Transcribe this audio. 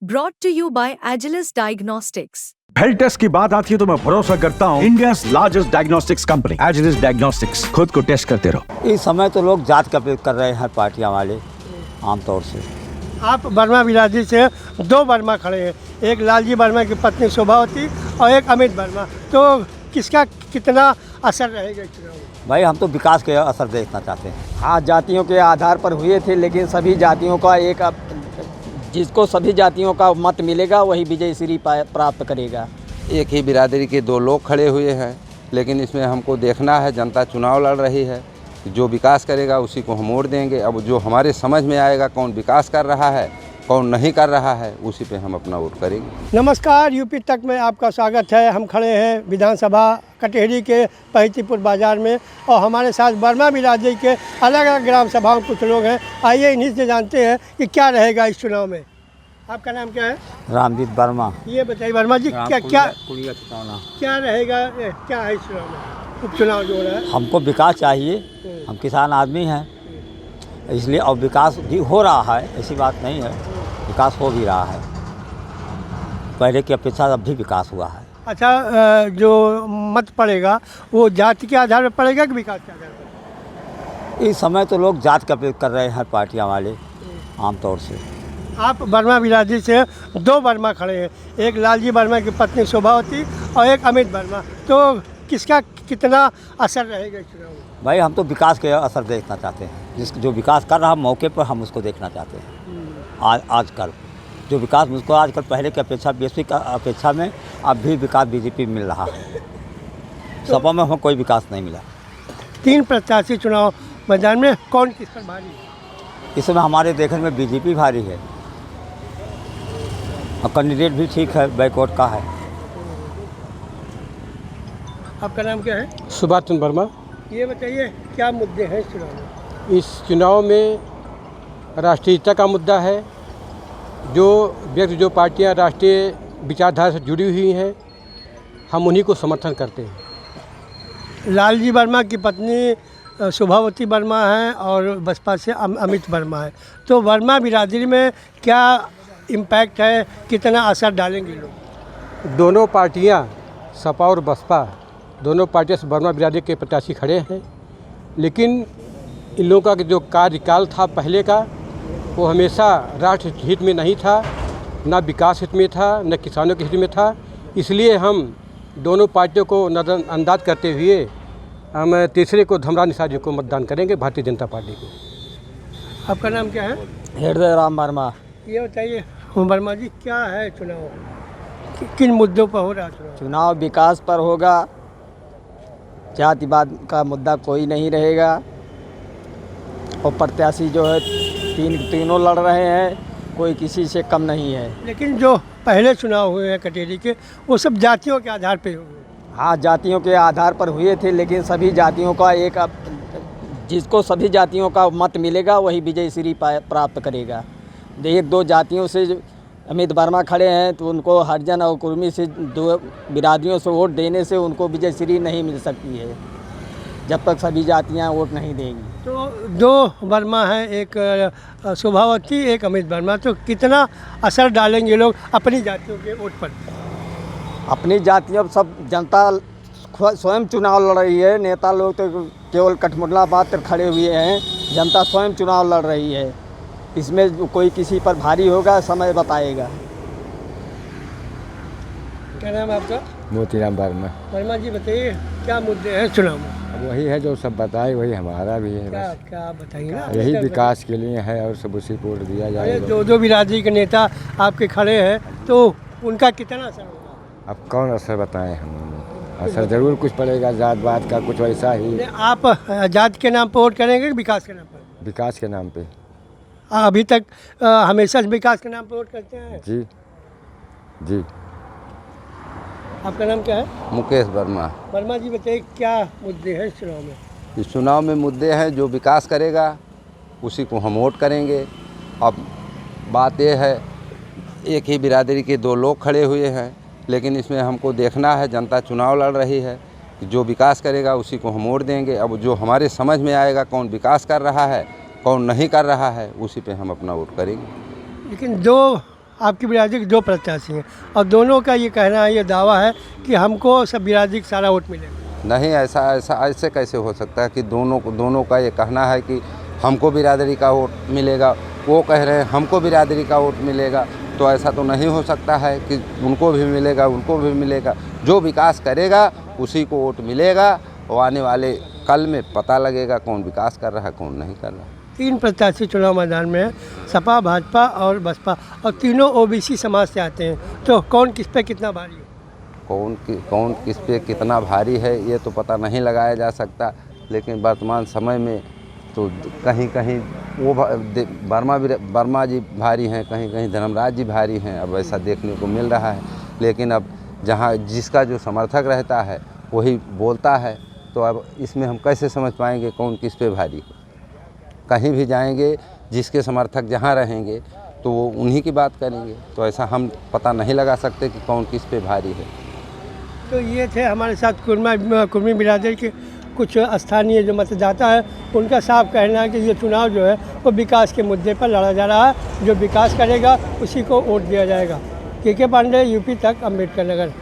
brought to you by Agilus Diagnostics. Health test की बात आती है तो मैं भरोसा करता हूँ India's largest diagnostics company Agilus diagnostics. खुद को टेस्ट करते रहो। इस समय तो लोग जात का प्रयोग कर रहे हैं पार्टियां वाले आमतौर से। आप वर्मा बिरादरी से दो वर्मा खड़े हैं, एक लालजी वर्मा की पत्नी शोभावती और एक अमित वर्मा, तो किसका कितना असर रहेगा चुनाव में? भाई हम तो विकास के असर देखना चाहते हैं। हाँ, जातियों के आधार पर हुए थे, लेकिन सभी जातियों का जिसको सभी जातियों का मत मिलेगा वही विजय श्री प्राप्त करेगा। एक ही बिरादरी के दो लोग खड़े हुए हैं, लेकिन इसमें हमको देखना है, जनता चुनाव लड़ रही है, जो विकास करेगा उसी को हम वोट देंगे। अब जो हमारे समझ में आएगा कौन विकास कर रहा है कौन नहीं कर रहा है उसी पे हम अपना वोट करेंगे। नमस्कार, यूपी तक में आपका स्वागत है। हम खड़े हैं विधानसभा कटेहरी के पहतीपुर बाज़ार में और हमारे साथ वर्मा बिरादरी के अलग अलग ग्राम सभाओं कुछ लोग हैं। आइए इन्हीं से जानते हैं कि क्या रहेगा इस चुनाव में। आपका नाम क्या है? रामजीत वर्मा। ये बताइए वर्मा जी, क्या रहेगा, क्या है इस चुनाव में, उपचुनाव जो हो रहा है? हमको विकास चाहिए, हम किसान आदमी हैं इसलिए, और विकास भी हो रहा है, ऐसी बात नहीं है, विकास हो भी रहा है। पहले की अपेक्षा अब भी विकास हुआ है। अच्छा, जो मत पड़ेगा वो जाति के आधार पर पड़ेगा कि विकास के आधार पर? इस समय तो लोग जात का प्रयोग कर रहे हैं पार्टियां वाले आमतौर से। आप वर्मा बिरादरी से दो वर्मा खड़े हैं, एक लालजी वर्मा की पत्नी शोभावती और एक अमित वर्मा, तो किसका कितना असर रहेगा इस चुनाव में? भाई हम तो विकास के असर देखना चाहते हैं। जो विकास कर रहा है मौके पर हम उसको देखना चाहते हैं। आजकल जो विकास मुझको आजकल पहले की अपेक्षा वैश्विक अपेक्षा में अब भी विकास बीजेपी मिल रहा है। सपा में हमें कोई विकास नहीं मिला। 3 प्रत्याशी चुनाव मैदान में, कौन किस पर भारी है? इस समय हमारे देखने में बीजेपी भारी है और कैंडिडेट भी ठीक है, बैकवर्ड का है। आपका नाम क्या है? सुभाष चंद्र वर्मा। ये बताइए क्या मुद्दे हैं इस चुनाव में? इस चुनाव में राष्ट्रीयता का मुद्दा है। जो व्यक्ति जो पार्टियां राष्ट्रीय विचारधारा से जुड़ी हुई हैं हम उन्हीं को समर्थन करते हैं। लालजी वर्मा की पत्नी शोभावती वर्मा है और बसपा से अमित वर्मा है, तो वर्मा बिरादरी में क्या इम्पैक्ट है, कितना असर डालेंगे लोग? दोनों पार्टियां सपा और बसपा दोनों पार्टियां से वर्मा बिरादरी के प्रत्याशी खड़े हैं, लेकिन इन लोगों का जो कार्यकाल था पहले का वो हमेशा राष्ट्र हित में नहीं था, ना विकास हित में था, न किसानों के हित में था। इसलिए हम दोनों पार्टियों को नज़रअंदाज करते हुए हम तीसरे को धमरा निषाद जी को मतदान करेंगे, भारतीय जनता पार्टी को। आपका नाम क्या है? हृदय राम वर्मा। ये बताइए वर्मा जी, क्या है चुनाव, किन मुद्दों पर हो रहा है चुनाव? विकास पर होगा, जातिवाद का मुद्दा कोई नहीं रहेगा, और प्रत्याशी जो है तीनों लड़ रहे हैं, कोई किसी से कम नहीं है। लेकिन जो पहले चुनाव हुए हैं कटेहरी के, वो सब जातियों के आधार पर हुए। हाँ, जातियों के आधार पर हुए थे, लेकिन सभी जातियों का जिसको सभी जातियों का मत मिलेगा वही विजय श्री प्राप्त करेगा। एक दो जातियों से अमित वर्मा खड़े हैं तो उनको हरिजन और कुर्मी से दो बिरादरियों से वोट देने से उनको विजय श्री नहीं मिल सकती है, जब तक सभी जातियां वोट नहीं देंगी। तो दो वर्मा हैं, एक शोभावती एक अमित वर्मा, तो कितना असर डालेंगे लोग अपनी जातियों के वोट पर? अपनी जातियों सब जनता स्वयं चुनाव लड़ रही है, नेता लोग तो केवल कठमुतला मात्र खड़े हुए हैं, जनता स्वयं चुनाव लड़ रही है। इसमें कोई किसी पर भारी होगा, समय बताएगा। क्या नाम है आपका? मोतीराम वर्मा। वर्मा जी बताइए क्या मुद्दे हैं चुनाव में? वही है जो सब बताए वही हमारा भी है। क्या बताइए ना? यही विकास के लिए है और सब उसी को वोट दिया जाएगा। जो बिरादरी के नेता आपके खड़े हैं तो उनका कितना असर होगा? अब कौन असर बताएं हम? असर जरूर कुछ पड़ेगा, जात बात का कुछ वैसा ही। आप जात के नाम पर वोट करेंगे कि विकास के नाम पर? विकास के नाम पे। अभी तक हमेशा विकास के नाम पर वोट करते हैं। जी जी। आपका नाम क्या है? मुकेश वर्मा। वर्मा जी बताइए क्या मुद्दे हैं इस चुनाव में? इस चुनाव में मुद्दे हैं, जो विकास करेगा उसी को हम वोट करेंगे। अब बात यह है, एक ही बिरादरी के दो लोग खड़े हुए हैं, लेकिन इसमें हमको देखना है, जनता चुनाव लड़ रही है, जो विकास करेगा उसी को हम वोट देंगे। अब जो हमारे समझ में आएगा कौन विकास कर रहा है कौन नहीं कर रहा है उसी पे हम अपना वोट करेंगे। लेकिन दो आपकी बिरादरी के 2 प्रत्याशी हैं और दोनों का ये कहना है, ये दावा है कि हमको सब बिरादरी का सारा वोट मिलेगा। नहीं, ऐसे कैसे हो सकता है कि दोनों का ये कहना है कि हमको बिरादरी का वोट मिलेगा, वो कह रहे हैं हमको बिरादरी का वोट मिलेगा। तो ऐसा तो नहीं हो सकता है कि उनको भी मिलेगा। जो विकास करेगा उसी को वोट मिलेगा और आने वाले कल में पता लगेगा कौन विकास कर रहा है कौन नहीं कर रहा। 3 प्रत्याशी चुनाव मैदान में हैं, सपा, भाजपा और बसपा, और तीनों ओबीसी समाज से आते हैं। तो कौन किस पे कितना भारी है? कौन किस पे कितना भारी है ये तो पता नहीं लगाया जा सकता, लेकिन वर्तमान समय में तो कहीं कहीं वो वर्मा जी भारी हैं, कहीं कहीं धर्मराज जी भारी हैं। अब ऐसा देखने को मिल रहा है, लेकिन अब जहाँ जिसका जो समर्थक रहता है वही बोलता है, तो अब इसमें हम कैसे समझ पाएंगे कौन किस पे भारी है? कहीं भी जाएंगे जिसके समर्थक जहाँ रहेंगे तो वो उन्हीं की बात करेंगे, तो ऐसा हम पता नहीं लगा सकते कि कौन किस पे भारी है। तो ये थे हमारे साथ कुर्मी बिरादरी के कुछ स्थानीय जो मतदाता है, उनका साफ कहना है कि ये चुनाव जो है वो विकास के मुद्दे पर लड़ा जा रहा है। जो विकास करेगा उसी को वोट दिया जाएगा। के पांडे, यूपी तक, अम्बेडकर नगर।